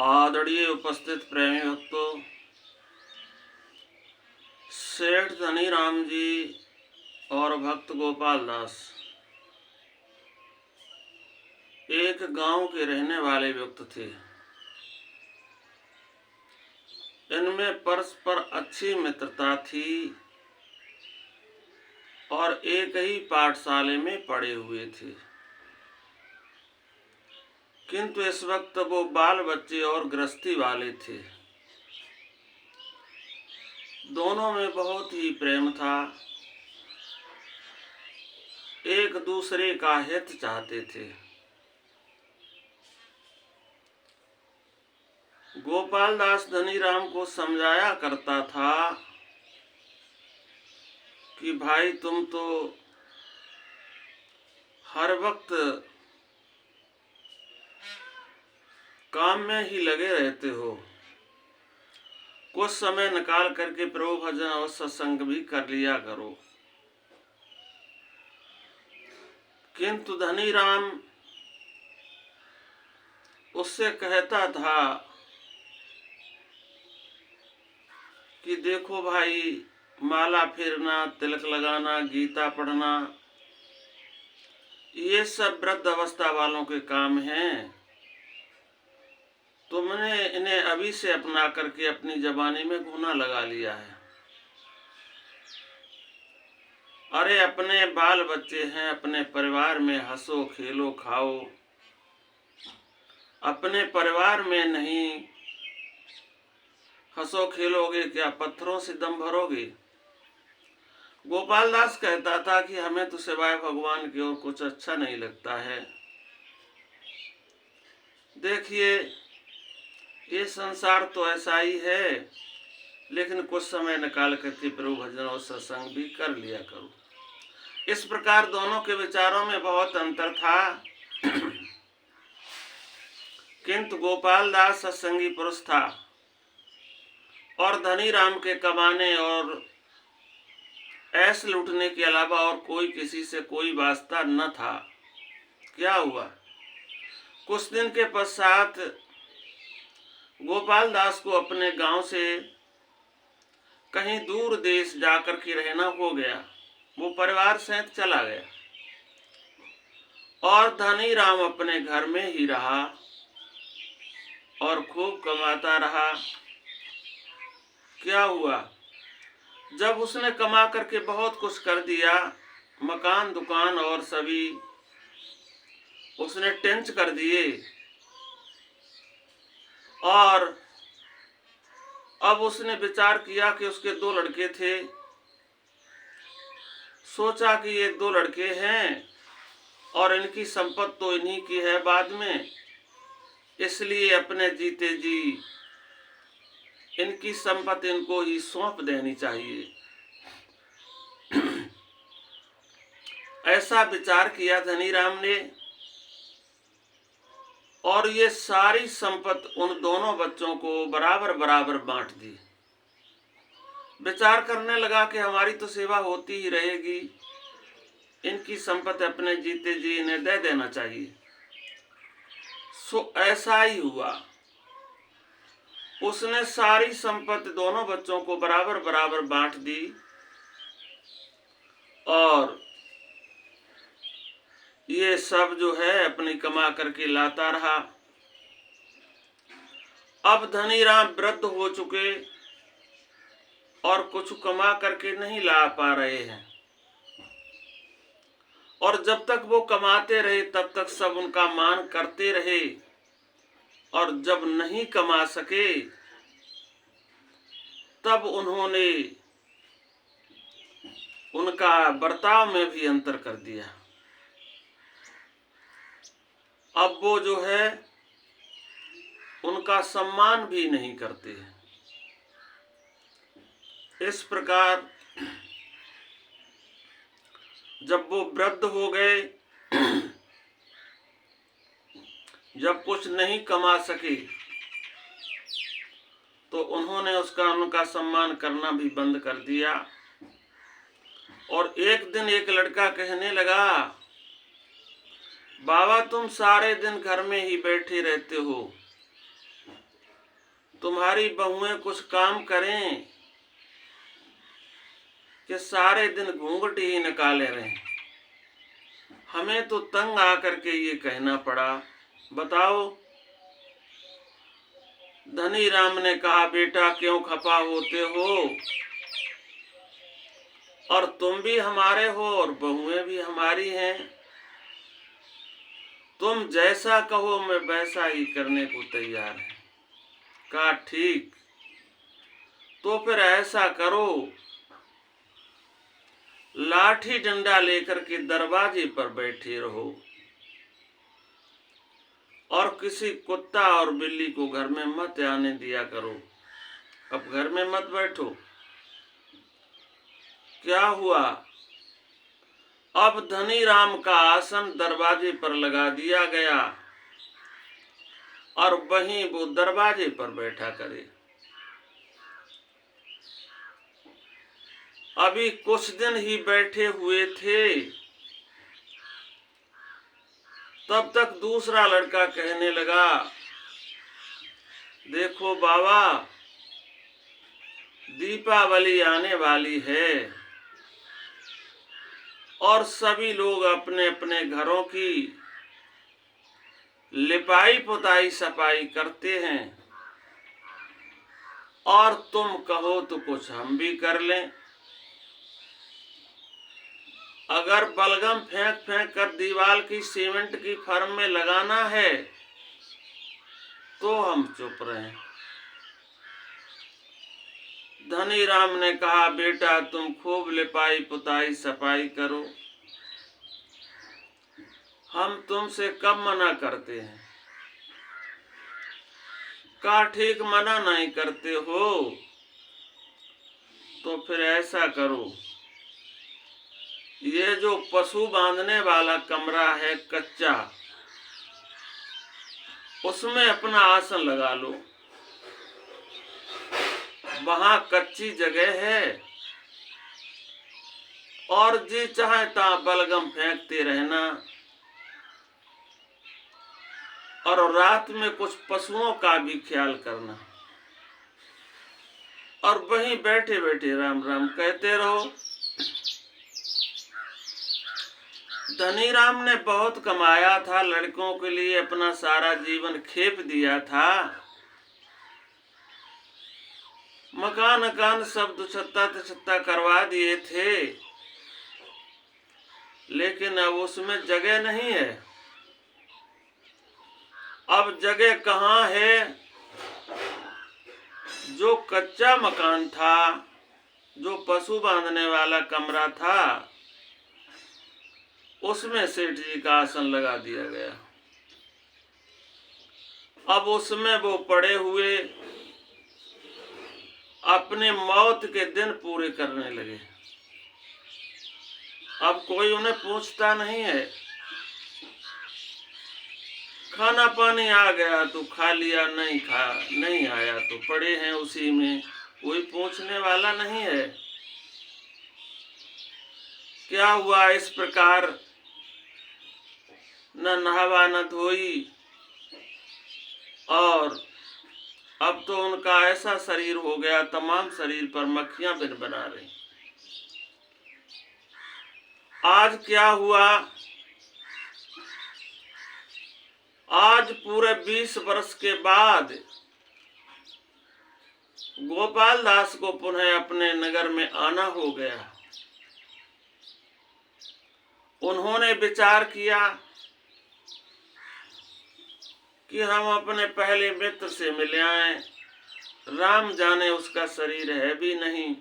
आदरणीय उपस्थित प्रेमी भक्तों, सेठ धनीराम जी और भक्त गोपाल दास एक गांव के रहने वाले व्यक्ति थे। इनमें परस्पर अच्छी मित्रता थी और एक ही पाठशाले में पढ़े हुए थे, किंतु इस वक्त वो बाल बच्चे और गृहस्थी वाले थे। दोनों में बहुत ही प्रेम था, एक दूसरे का हित चाहते थे। गोपाल दास धनीराम को समझाया करता था कि भाई तुम तो हर वक्त काम में ही लगे रहते हो, कुछ समय निकाल करके प्रभु भजन और सत्संग भी कर लिया करो। किंतु धनीराम उससे कहता था कि देखो भाई, माला फेरना, तिलक लगाना, गीता पढ़ना, ये सब वृद्ध अवस्था वालों के काम हैं। तुमने इन्हें अभी से अपना करके अपनी जवानी में घुना लगा लिया है। अरे अपने बाल बच्चे हैं, अपने परिवार में हंसो खेलो खाओ। अपने परिवार में नहीं हंसो खेलोगे क्या पत्थरों से दम भरोगे? गोपाल दास कहता था कि हमें तो सिवाय भगवान की ओर कुछ अच्छा नहीं लगता है। देखिए, ये संसार तो ऐसा ही है, लेकिन कुछ समय निकाल करके प्रभु भजन और सत्संग भी कर लिया करो। इस प्रकार दोनों के विचारों में बहुत अंतर था। किंतु गोपाल दास सत्संगी पुरुष था और धनीराम के कमाने और ऐश लूटने के अलावा और कोई किसी से कोई वास्ता न था। क्या हुआ, कुछ दिन के पश्चात गोपाल दास को अपने गांव से कहीं दूर देश जाकर के रहना हो गया। वो परिवार सहित चला गया और धनीराम अपने घर में ही रहा और खूब कमाता रहा। क्या हुआ, जब उसने कमा करके बहुत कुछ कर दिया, मकान दुकान और सभी उसने टेंच कर दिए, और अब उसने विचार किया कि उसके दो लड़के थे। सोचा कि ये दो लड़के हैं और इनकी संपत्ति तो इन्हीं की है बाद में, इसलिए अपने जीते जी इनकी संपत्ति इनको ही सौंप देनी चाहिए। ऐसा विचार किया धनीराम ने और ये सारी संपत्ति उन दोनों बच्चों को बराबर बराबर बांट दी। विचार करने लगा कि हमारी तो सेवा होती ही रहेगी, इनकी संपत्ति अपने जीते जी इन्हें दे देना चाहिए। सो ऐसा ही हुआ। उसने सारी संपत्ति दोनों बच्चों को बराबर बराबर बांट दी और ये सब जो है अपनी कमा करके लाता रहा। अब धनीराम वृद्ध हो चुके और कुछ कमा करके नहीं ला पा रहे हैं, और जब तक वो कमाते रहे तब तक सब उनका मान करते रहे, और जब नहीं कमा सके तब उन्होंने उनका बर्ताव में भी अंतर कर दिया। अब वो जो है उनका सम्मान भी नहीं करते। इस प्रकार जब वो वृद्ध हो गए, जब कुछ नहीं कमा सके, तो उन्होंने उनका सम्मान करना भी बंद कर दिया। और एक दिन एक लड़का कहने लगा, बाबा तुम सारे दिन घर में ही बैठे रहते हो, तुम्हारी बहुएं कुछ काम करें कि सारे दिन घूंघट ही निकाले रहें। हमें तो तंग आकर के ये कहना पड़ा। बताओ। धनी राम ने कहा, बेटा क्यों खफा होते हो? और तुम भी हमारे हो और बहुएं भी हमारी हैं। तुम जैसा कहो मैं वैसा ही करने को तैयार है। कहा ठीक, तो फिर ऐसा करो, लाठी डंडा लेकर के दरवाजे पर बैठे रहो और किसी कुत्ता और बिल्ली को घर में मत आने दिया करो। अब घर में मत बैठो। क्या हुआ? अब धनी राम का आसन दरवाजे पर लगा दिया गया और वहीं वो दरवाजे पर बैठा करे। अभी कुछ दिन ही बैठे हुए थे, तब तक दूसरा लड़का कहने लगा, देखो बाबा, दीपावली आने वाली है और सभी लोग अपने अपने घरों की लिपाई पुताई सफाई करते हैं और तुम कहो तो कुछ हम भी कर लें। अगर बलगम फेंक फेंक कर दीवार की सीमेंट की फर्म में लगाना है तो हम चुप रहें। धनी राम ने कहा, बेटा तुम खूब लिपाई पुताई सफाई करो, हम तुमसे कब मना करते हैं। कहा ठीक, मना नहीं करते हो तो फिर ऐसा करो, ये जो पशु बांधने वाला कमरा है कच्चा, उसमें अपना आसन लगा लो। वहां कच्ची जगह है और जी चाहे ता बलगम फेंकते रहना और रात में कुछ पशुओं का भी ख्याल करना और वहीं बैठे बैठे राम राम कहते रहो। धनी राम ने बहुत कमाया था, लड़कों के लिए अपना सारा जीवन खेप दिया था, मकान अकान सब दुछत्ता तिछत्ता करवा दिए थे, लेकिन अब उसमें जगह नहीं है। अब जगह कहाँ है? जो कच्चा मकान था, जो पशु बांधने वाला कमरा था, उसमें सेठ जी का आसन लगा दिया गया। अब उसमें वो पड़े हुए अपने मौत के दिन पूरे करने लगे। अब कोई उन्हें पूछता नहीं है। खाना पानी आ गया तो खा लिया, नहीं आया तो पड़े हैं उसी में, कोई पूछने वाला नहीं है। क्या हुआ? इस प्रकार न नहावा न धोई और अब तो उनका ऐसा शरीर हो गया, तमाम शरीर पर मक्खियां बिन बना रही। आज क्या हुआ? आज पूरे 20 वर्ष के बाद गोपाल दास को पुनः अपने नगर में आना हो गया। उन्होंने विचार किया कि हम अपने पहले मित्र से मिल आए। राम जाने उसका शरीर है भी नहीं।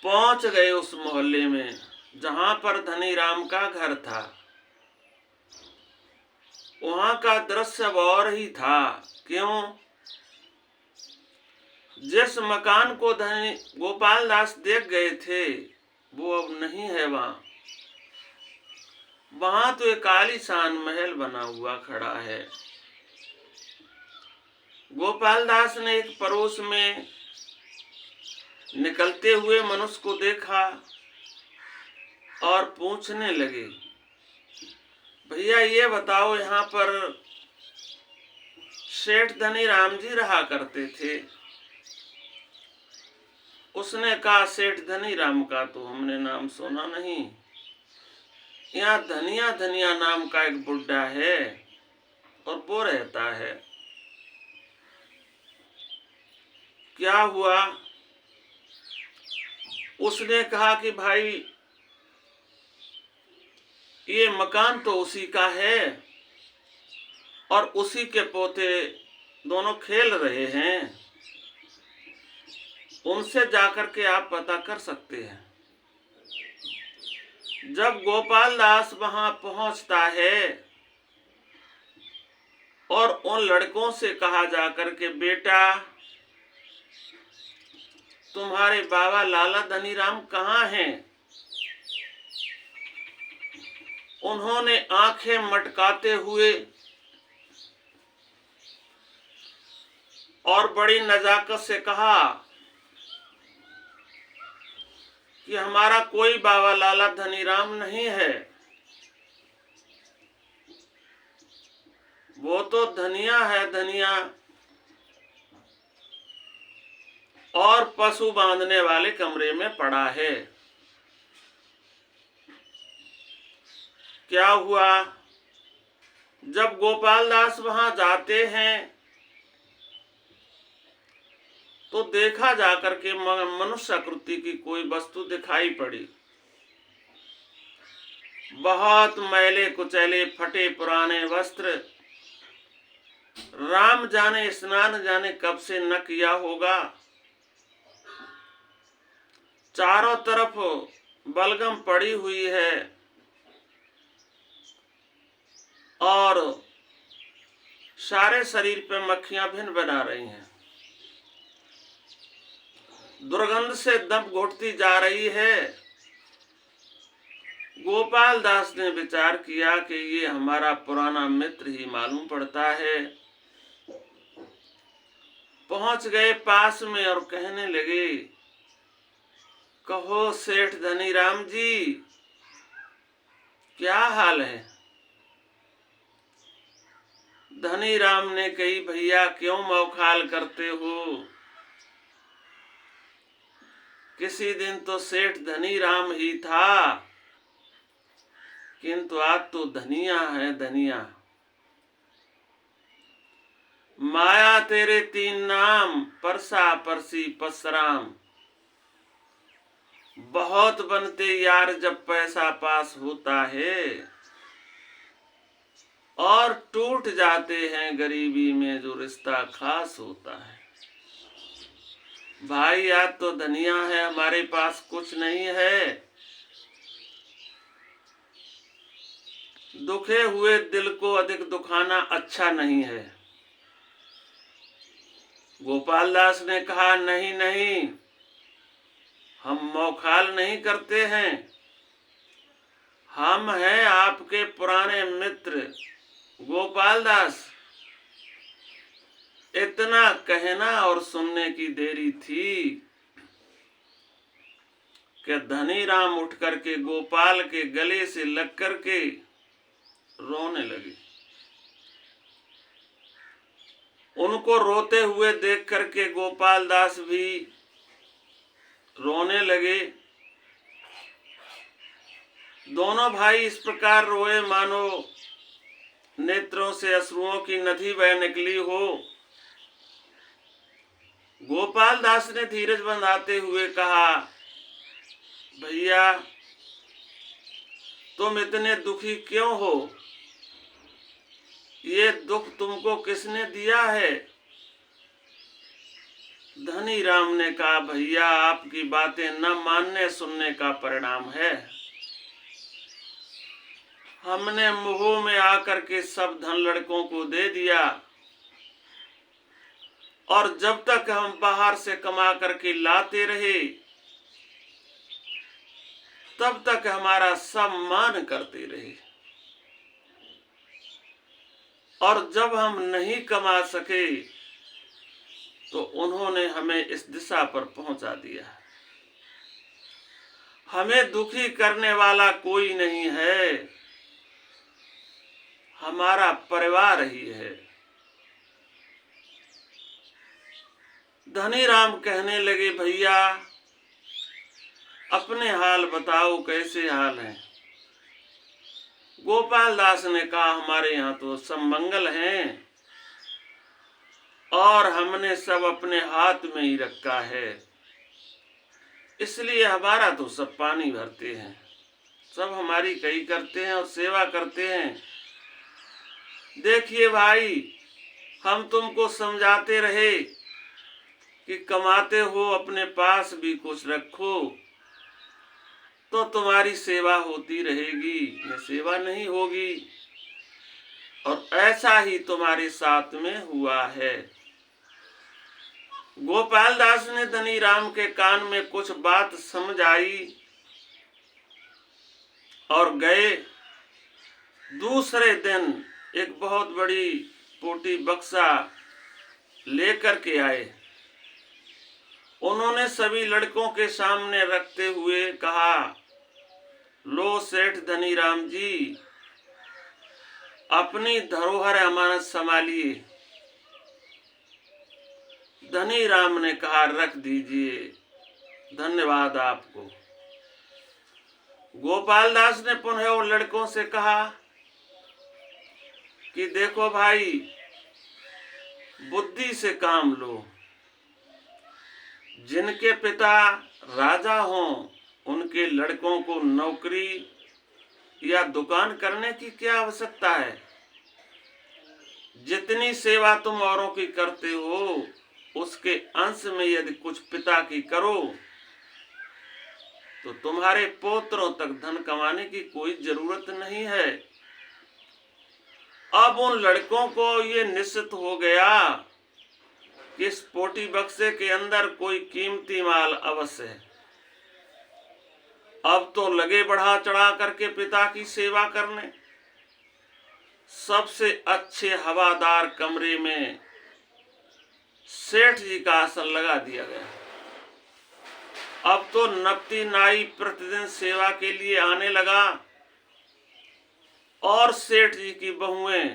पहुंच गए उस मोहल्ले में जहां पर धनी राम का घर था। वहां का दृश्य और ही था। क्यों? जिस मकान को धनी गोपाल दास देख गए थे वो अब नहीं है वहां। वहां तो एक आलीशान महल बना हुआ खड़ा है। गोपाल दास ने एक पड़ोस में निकलते हुए मनुष्य को देखा और पूछने लगे, भैया ये बताओ, यहाँ पर सेठ धनी राम जी रहा करते थे। उसने कहा, सेठ धनी राम का तो हमने नाम सुना नहीं, यहाँ धनिया धनिया नाम का एक बुड्ढा है और वो रहता है। क्या हुआ? उसने कहा कि भाई ये मकान तो उसी का है और उसी के पोते दोनों खेल रहे हैं, उनसे जाकर के आप पता कर सकते हैं। जब गोपाल दास वहां पहुंचता है और उन लड़कों से कहा जाकर के, बेटा तुम्हारे बाबा लाला धनीराम कहाँ हैं? उन्होंने आंखें मटकाते हुए और बड़ी नजाकत से कहा कि हमारा कोई बाबा लाला धनीराम नहीं है, वो तो धनिया है, धनिया, और पशु बांधने वाले कमरे में पड़ा है। क्या हुआ? जब गोपाल दास वहां जाते हैं तो देखा जाकर के मनुष्य आकृति की कोई वस्तु दिखाई पड़ी। बहुत मैले कुचैले फटे पुराने वस्त्र, राम जाने स्नान जाने कब से न किया होगा। चारों तरफ बलगम पड़ी हुई है और सारे शरीर पे मक्खियां भिन बना रही हैं। दुर्गंध से दम घुटती जा रही है। गोपाल दास ने विचार किया कि ये हमारा पुराना मित्र ही मालूम पड़ता है। पहुंच गए पास में और कहने लगे, कहो सेठ धनीराम जी, क्या हाल है? धनीराम ने कही, भैया क्यों मौखाल करते हो? किसी दिन तो सेठ धनीराम ही था, किंतु आज तो धनिया है, धनिया। माया तेरे तीन नाम, परसा परसी परसराम। बहुत बनते यार जब पैसा पास होता है, और टूट जाते हैं गरीबी में जो रिश्ता खास होता है। भाई आज तो धनिया है, हमारे पास कुछ नहीं है। दुखे हुए दिल को अधिक दुखाना अच्छा नहीं है। गोपाल दास ने कहा, नहीं नहीं, हम मौखाल नहीं करते हैं, हम हैं आपके पुराने मित्र गोपाल दास। इतना कहना और सुनने की देरी थी कि धनीराम उठ करके गोपाल के गले से लग करके रोने लगे। उनको रोते हुए देख करके गोपाल दास भी रोने लगे। दोनों भाई इस प्रकार रोए मानो नेत्रों से अश्रुओं की नदी बह निकली हो। गोपाल दास ने धीरज बंधाते हुए कहा, भैया तुम इतने दुखी क्यों हो? ये दुख तुमको किसने दिया है? धनीराम ने कहा, भैया आपकी बातें न मानने सुनने का परिणाम है। हमने मुंह में आकर के सब धन लड़कों को दे दिया, और जब तक हम बाहर से कमा करके लाते रहे तब तक हमारा सम्मान करते रहे, और जब हम नहीं कमा सके तो उन्होंने हमें इस दिशा पर पहुंचा दिया। हमें दुखी करने वाला कोई नहीं है, हमारा परिवार ही है। धनी राम कहने लगे, भैया अपने हाल बताओ, कैसे हाल है। गोपाल दास ने कहा, हमारे यहाँ तो सब मंगल हैं और हमने सब अपने हाथ में ही रखा है, इसलिए हमारा तो सब पानी भरते हैं, सब हमारी कई करते हैं और सेवा करते हैं। देखिए भाई, हम तुमको समझाते रहे कि कमाते हो अपने पास भी कुछ रखो, तो तुम्हारी सेवा होती रहेगी, ये सेवा नहीं होगी। और ऐसा ही तुम्हारे साथ में हुआ है। गोपाल दास ने धनी राम के कान में कुछ बात समझ आई और गए। दूसरे दिन एक बहुत बड़ी पोटी बक्सा लेकर के आए। उन्होंने सभी लड़कों के सामने रखते हुए कहा, लो सेठ धनी राम जी, अपनी धरोहर अमानत संभालिए। धनी राम ने कहा, रख दीजिए, धन्यवाद आपको। गोपाल दास ने पुनः उन लड़कों से कहा कि देखो भाई, बुद्धि से काम लो। जिनके पिता राजा हों, उनके लड़कों को नौकरी या दुकान करने की क्या आवश्यकता है। जितनी सेवा तुम औरों की करते हो, उसके अंश में यदि कुछ पिता की करो तो तुम्हारे पोत्रों तक धन कमाने की कोई जरूरत नहीं है। अब उन लड़कों को ये निश्चित हो गया कि इस पोटी बक्से के अंदर कोई कीमती माल अवश्य है। अब तो लगे बढ़ा चढ़ा करके पिता की सेवा करने। सबसे अच्छे हवादार कमरे में सेठ जी का आसन लगा दिया गया। अब तो नपती नाई प्रतिदिन सेवा के लिए आने लगा और सेठ जी की बहुएं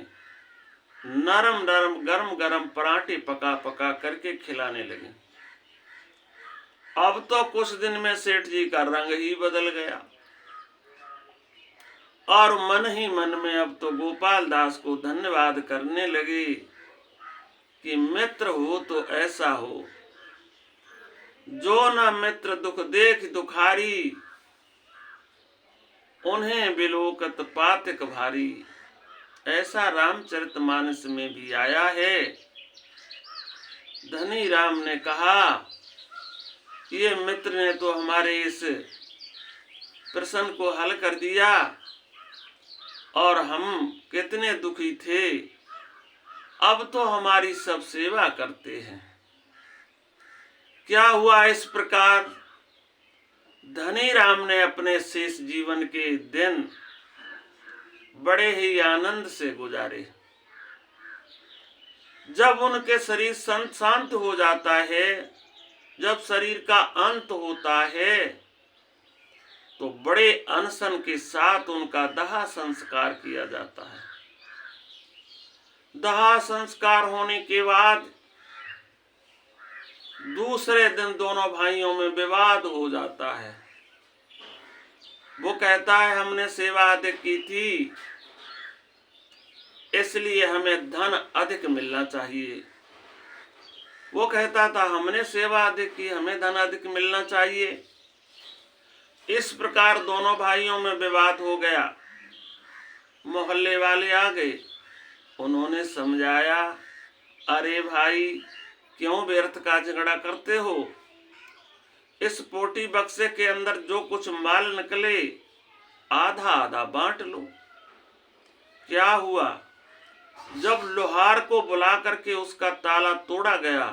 नरम नरम गरम गरम पराठे पका पका करके खिलाने लगी। अब तो कुछ दिन में सेठ जी का रंग ही बदल गया और मन ही मन में अब तो गोपाल दास को धन्यवाद करने लगे कि मित्र हो तो ऐसा हो, जो न मित्र दुख देख दुखारी, उन्हें बिलोकत पातिक भारी। ऐसा रामचरितमानस में भी आया है। धनी राम ने कहा, ये मित्र ने तो हमारे इस प्रश्न को हल कर दिया और हम कितने दुखी थे, अब तो हमारी सब सेवा करते हैं। क्या हुआ इस प्रकार धनी राम ने अपने शेष जीवन के दिन बड़े ही आनंद से गुजारे। जब उनके शरीर शांत हो जाता है, जब शरीर का अंत होता है, तो बड़े अनशन के साथ उनका दाह संस्कार किया जाता है। दाह संस्कार होने के बाद दूसरे दिन दोनों भाइयों में विवाद हो जाता है। वो कहता है, हमने सेवा अधिक की थी, इसलिए हमें धन अधिक मिलना चाहिए। वो कहता था, हमने सेवा अधिक की, हमें धन अधिक मिलना चाहिए। इस प्रकार दोनों भाइयों में विवाद हो गया। मोहल्ले वाले आ गए, उन्होंने समझाया, अरे भाई, क्यों व्यर्थ का झगड़ा करते हो। इस पोटी बक्से के अंदर जो कुछ माल निकले, आधा आधा बांट लो। क्या हुआ, जब लोहार को बुला करके उसका ताला तोड़ा गया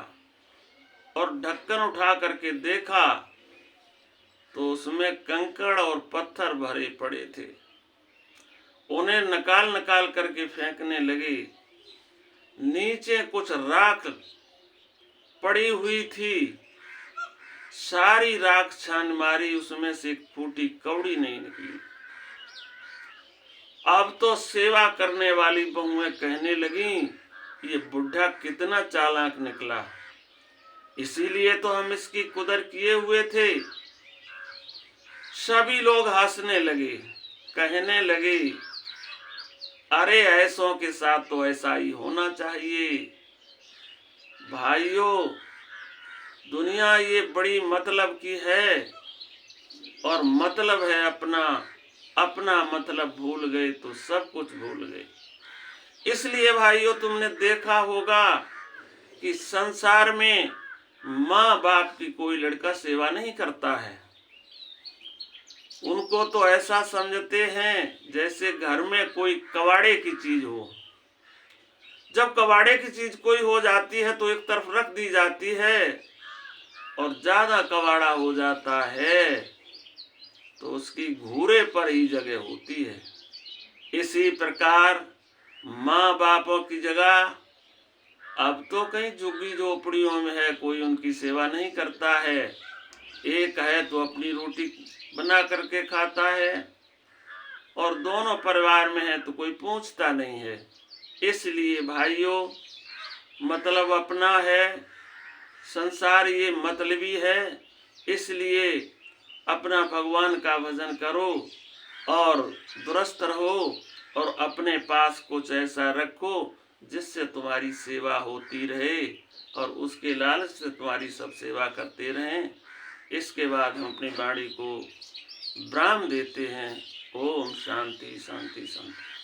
और ढक्कन उठा करके देखा तो उसमें कंकड़ और पत्थर भरे पड़े थे। उन्हें निकाल निकाल करके फेंकने लगे। नीचे कुछ राख पड़ी हुई थी, सारी राख छान मारी, उसमें से एक फूटी कौड़ी नहीं निकली। अब तो सेवा करने वाली बहुएं कहने लगी, ये बुढ़ा कितना चालाक निकला, इसीलिए तो हम इसकी कुदर किए हुए थे। सभी लोग हंसने लगे, कहने लगे, अरे ऐसों के साथ तो ऐसा ही होना चाहिए। भाइयों, दुनिया ये बड़ी मतलब की है, और मतलब है अपना। अपना मतलब भूल गए तो सब कुछ भूल गए। इसलिए भाइयों, तुमने देखा होगा कि संसार में माँ बाप की कोई लड़का सेवा नहीं करता है। उनको तो ऐसा समझते हैं जैसे घर में कोई कबाड़े की चीज हो। जब कबाड़े की चीज कोई हो जाती है तो एक तरफ रख दी जाती है, और ज्यादा कबाड़ा हो जाता है तो उसकी घूरे पर ही जगह होती है। इसी प्रकार माँ बापों की जगह अब तो कहीं झुग्गी झोपड़ियों में है, कोई उनकी सेवा नहीं करता है। एक है तो अपनी रोटी बना करके खाता है, और दोनों परिवार में है तो कोई पूछता नहीं है। इसलिए भाइयों, मतलब अपना है, संसार ये मतलबी है। इसलिए अपना भगवान का भजन करो और दुरुस्त रहो, और अपने पास कुछ ऐसा रखो जिससे तुम्हारी सेवा होती रहे, और उसके लालच से तुम्हारी सब सेवा करते रहें। इसके बाद हम अपनी वाणी को विराम देते हैं। ओम शांति शांति शांति।